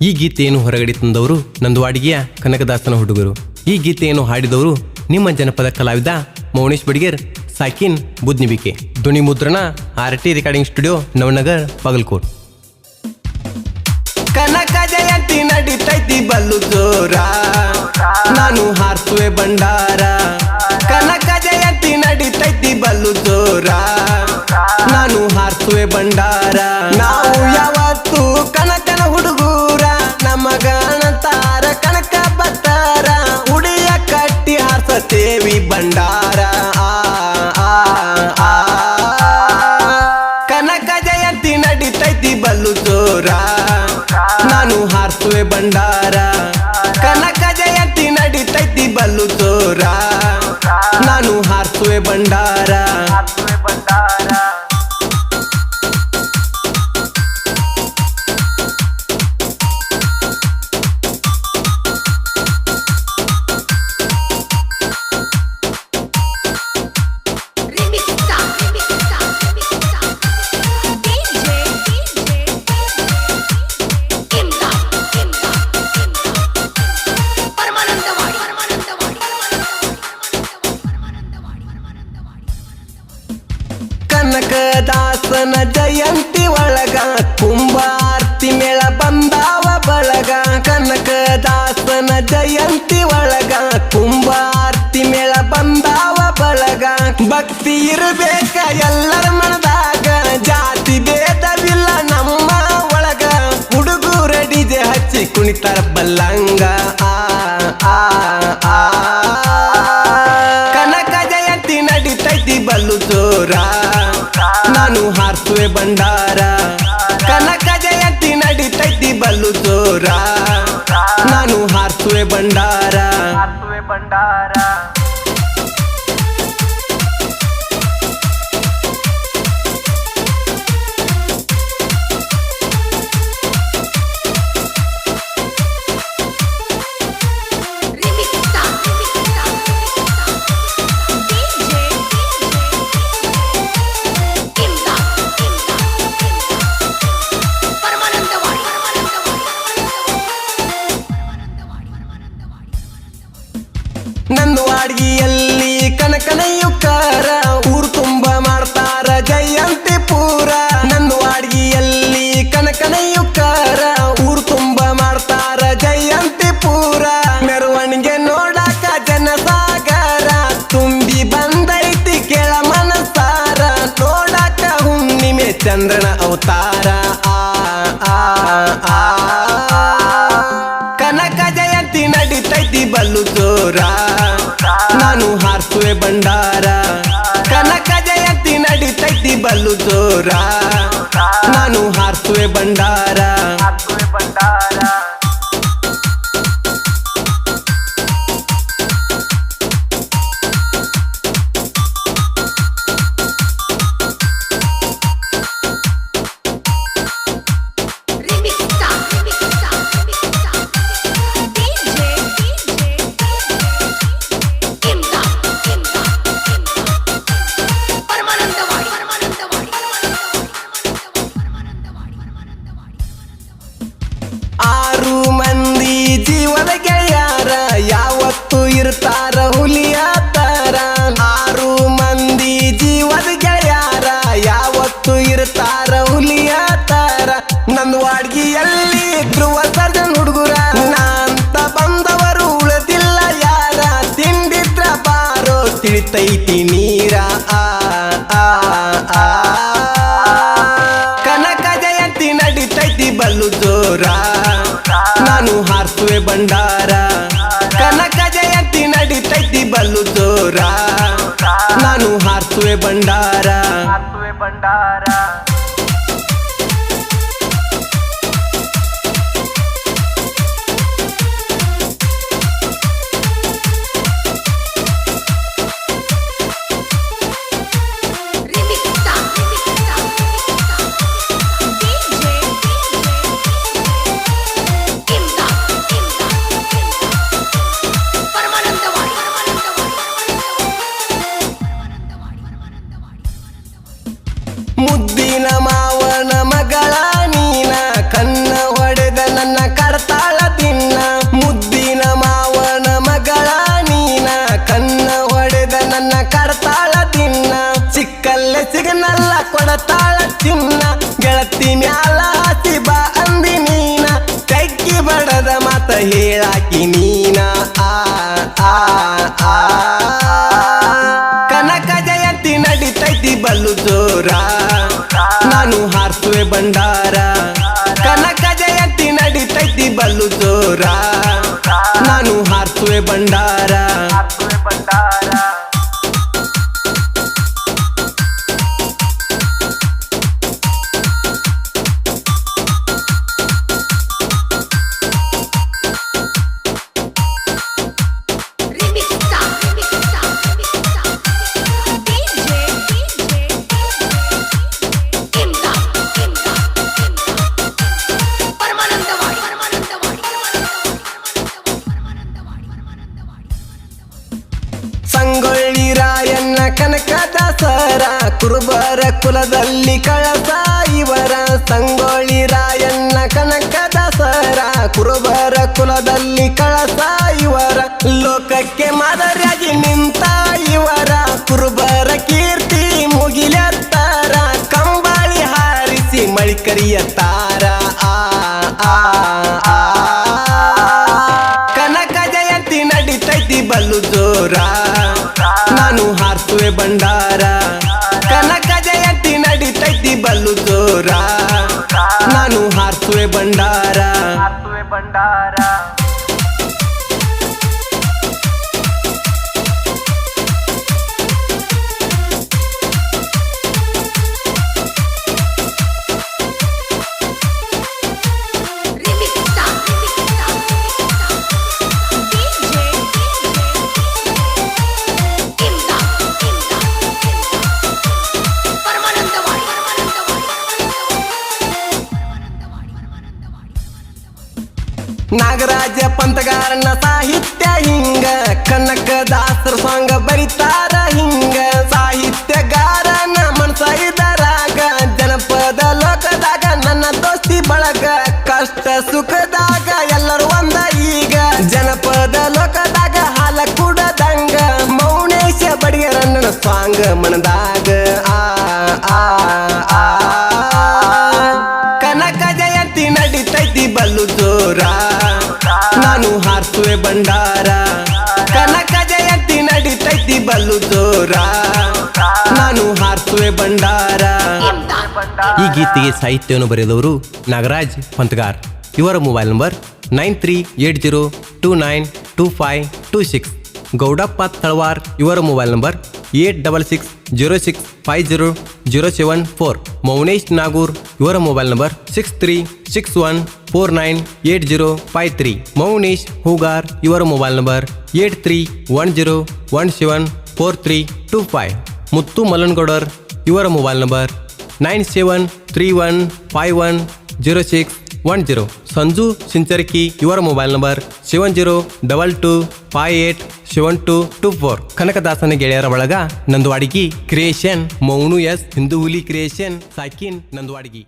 ಈ ಗೀತೆಯನ್ನು ಹೊರಗಡೆ ತಂದವರು ನಂದವಾಡಿಗೆಯ ಕನಕದಾಸನ ಹುಡುಗರು. ಈ ಗೀತೆಯನ್ನು ಹಾಡಿದವರು ನಿಮ್ಮ ಜನಪದ ಕಲಾವಿದ ಮೌನೇಶ್ ಬಡಿಗೇರ್, ಸಾಕಿನ್ ಬುದ್ನಿಬಿಕೆ. ಧ್ವನಿ ಮುದ್ರಣ RT recording studio, Navanagar, Bagalkot. Kanaka Jayanti ನಡೀತೈತಿ Ballu ಜೋರ, ನಾನು ಹಾರಿಸುವೆ ಬಂಡಾರ. ಕನಕ ಜಯಂತಿ ನಡೀತೈತಿ ಬಲ್ಲು ಜೋರ, ನಾನು ಹಾರಿಸುವೆ ಬಂಡಾರ. ನಾವು ಯಾವತ್ತು ಕನಕನ ಹುಡುಗೂರ, ನಮಗಣತಾರ ಕನಕ ಬತ್ತಾರ. ಉಡಿಯ ಕಟ್ಟಿ ಹಾರಿಸತೇವಿ ಬಂಡಾರ. ಕನಕ ಜಯಂತಿ ನಡೀತೈತಿ ಬಲ್ಲು ಜೋರ, ನಾನು ಹಾರಿಸುವೆ ಬಂಡಾರ. ಕನಕ ಜಯಂತಿ ನಡೀತೈತಿ ಬಲ್ಲು ಜೋರ, ನಾನು ಹಾರಿಸುವೆ ಬಂಡಾರ. ಕನಕದಾಸನ ಜಯಂತಿ ಒಳಗ ಕುಂಬಾರ್ತಿ ಮೇಳ ಬಂದಾವ ಬಳಗ. ಕನಕದಾಸನ ಜಯಂತಿ ಒಳಗ ಕುಂಬಾರ್ತಿ ಮೇಳ ಬಂದಾವ ಬಳಗ. ಭಕ್ತಿ ಇರಬೇಕ ಎಲ್ಲರ ಮನದಾಗ, ಜಾತಿ ಭೇದವಿಲ್ಲ ನಮ್ಮ ಒಳಗ. ಹುಡುಗೂರ ಡಿಜೆ ಹಚ್ಚಿ ಕುಣಿತಾರ ಬಲ್ಲಂಗ. ಕನಕ ಜಯಂತಿ ನಡೀತೈತಿ ಬಲ್ಲು ಜೋರ, ನಾನು ಹಾರಿಸುವೆ ಬಂಡಾರ. ಕನಕ ಜಯಂತಿ ನಡೀತೈತಿ ಬಲ್ಲು ಜೋರ, ನಾನು ಹಾರಿಸುವೆ ಬಂಡಾರ. ನಂದವಾಡಿಗೆಯಲ್ಲಿ ಕನಕನ ಯುಕ್ಕಾರ, ಊರು ತುಂಬ ಮಾಡ್ತಾರ ಜಯಂತಿ ಪೂರ. ನಂದವಾಡಿಗೆಯಲ್ಲಿ ಕನಕನ ಯುಕ್ಕಾರ, ಊರು ತುಂಬ ಮಾಡ್ತಾರ ಜಯಂತಿ ಪೂರ. ಮೆರವಣಿಗೆ ನೋಡಾಕ ಜನಸಾಗರ ತುಂಬಿ ಬಂದೈತಿ ಕೆಳ ಮನಸಾರ. ನೋಡಾಕ ಹುಣ್ಣಿಮೆ ಚಂದ್ರನ ಅವತಾರ. ಕನಕ ಜಯಂತಿ ನಡೀತೈತಿ ಬಲ್ಲು ಜೋರ, ನಾನು ಹಾರಿಸುವೆ ಬಂಡಾರ. ಕನಕ ಜಯಂತಿ ನಡೀತೈತಿ ಬಲ್ಲು ಜೋರ, ನಾನು ಹಾರಿಸುವೆ ಬಂಡಾರ. ಜೀವದ ಗೆಳೆಯಾರ ಯಾವತ್ತು ಇರ್ತಾರ ಹುಲಿಯ ತರ. 6 ಮಂದಿ ಜೀವದ ಗೆಳೆಯಾರ ಯಾವತ್ತು ಇರ್ತಾರ ಹುಲಿಯ ತರ. ನಂದವಾಡಿಗೆಯಲ್ಲಿ ಧ್ರುವ ಸರ್ಜನ್ ಹುಡುಗರ, ನಾಂತ ಬಂದವರು ಉಳಿದಿಲ್ಲ ಯಾರ. ತಿಂಡಿದ್ರ ಬಾರೋ ತಿಳಿತೈತಿ ನೀರ. ಕನಕ ಜಯಂತಿ ನಡೀತೈತಿ ಬಲ್ಲು ಜೋರ, ನಾನು ಹಾರಿಸುವೆ ಬಂಡಾರ. ಕನಕ ಜಯಂತಿ ನಡೀತೈತಿ ಬಲ್ಲು ಜೋರ, ನಾನು ಹಾರಿಸುವೆ ಬಂಡಾರ. ಮುದ್ದಿನ ಹೇಳಾಕಿ ನೀನ ಆ ಆ ಆ ಕನಕ ಜಯಂತಿ ನಡಿತೈತಿ ಬಲ್ಲು ಜೋರ ನಾನು ಹಾರ್ಸುವೆ ಬಂಡಾರ ಕನಕ ಜಯಂತಿ ನಡಿತೈತಿ ಬಲ್ಲು ಜೋರ ನಾನು ಹಾರ್ಸುವೆ ಬಂಡಾರ ಸಂಗೊಳ್ಳಿ ರಾಯಣ್ಣ ಕನಕದಾಸರ ಕುರುಬರ ಕುಲದಲ್ಲಿ ಕಳಸ ಇವರ ಸಂಗೊಳ್ಳಿ ರಾಯಣ್ಣ ಕನಕದಾಸರ ಕುರುಬರ ಕುಲದಲ್ಲಿ ಕಳಸ ಇವರ ಲೋಕಕ್ಕೆ ಮಾದರಿಯಾಗಿ ನಿಂತ ಇವರ ಕುರುಬರ ಕೀರ್ತಿ ಮುಗಿಲೆತ್ತಾರ ಕಂಬಳಿ ಹಾರಿಸಿ ಮಳಿ ಕರಿಯತ್ತಾರ ಆ ಆ ಆ ಕನಕ ಜಯಂತಿ ನಡಿತೈತಿ ಬಲ್ಲು ಜೋರ ನಾನು ಹಾರ್ಸುವೆ ಬಂಡಾರ ಕನಕ ಜಯಂತಿ ನಡಿತೈತಿ ಬಲ್ಲು ಜೋರ ನಾನು ಹಾರ್ಸುವೆ ಬಂಡಾರ ನಾಗರಾಜ ಪಂತಗಾರನ ಸಾಹಿತ್ಯ ಹಿಂಗ ಕನಕದಾಸರ ಸಾಂಗ ಬರಿತಾರ ಹಿಂಗ ಸಾಹಿತ್ಯಗಾರನ ಮನಸ ಇದರಾಗ ಜನಪದ ಲೋಕದಾಗ ನನ್ನ ದೋಸ್ತಿ ಬಳಗ ಕಷ್ಟ ಸುಖದಾಗ ಎಲ್ಲರೂ ಒಂದ ಈಗ ಜನಪದ ಲೋಕದಾಗ ಹಾಲ ಕುಡದಂಗ ಮೌನೇಶ ಬಡಿಗರನ್ನ ಸಾಂಗ ಮನದಾಗ ಆ ಆ ಆ ಕನಕ ಜಯಂತಿ ನಡಿತೈತಿ ಬಲ್ಲು ಜೋರ ನಾನು ಹಾರ್ಸುವೆ ಬಂಡಾರ ಕನಕ ಜಯಂತಿ ನಡಿತೈತಿ ಬಲ್ಲು ಜೋರ ನಾನು ಹಾರ್ಸುವೆ ಬಂಡಾರ ಈ ಗೀತೆಗೆ ಸಾಹಿತ್ಯವನ್ನು ಬರೆದವರು ನಾಗರಾಜ್ ಪಂತಗಾರ್ ಇವರ ಮೊಬೈಲ್ ನಂಬರ್ 9380292526 ಗೌಡಪ್ಪ ತಳವಾರ್ ಇವರ ಮೊಬೈಲ್ ನಂಬರ್ 8660650074 ಮೌನೇಶ್ ನಾಗೂರ್ ಇವರ ಮೊಬೈಲ್ ನಂಬರ್ 6361498053 ಮೌನೇಶ್ ಹೂಗಾರ್ ಇವರ ಮೊಬೈಲ್ ನಂಬರ್ 8310174325 ಮುತ್ತು ಮಲ್ಲನಗೌಡರ್ ಇವರ ಮೊಬೈಲ್ ನಂಬರ್ 9731510610 ಸಂಜು ಸಿಂಚರ್ಕಿ ಇವರ ಮೊಬೈಲ್ ನಂಬರ್ 7022587224 ಕನಕದಾಸನ ಗೆಳೆಯರ ಬಳಗ ನಂದುವಾಡಿಗಿ ಕ್ರಿಯೇಷನ್ ಮೌನು ಎಸ್ ಹಿಂದೂ ಹುಲಿ ಕ್ರಿಯೇಷನ್ ಸಾಕಿನ್ ನಂದುವಾಡಿಗಿ.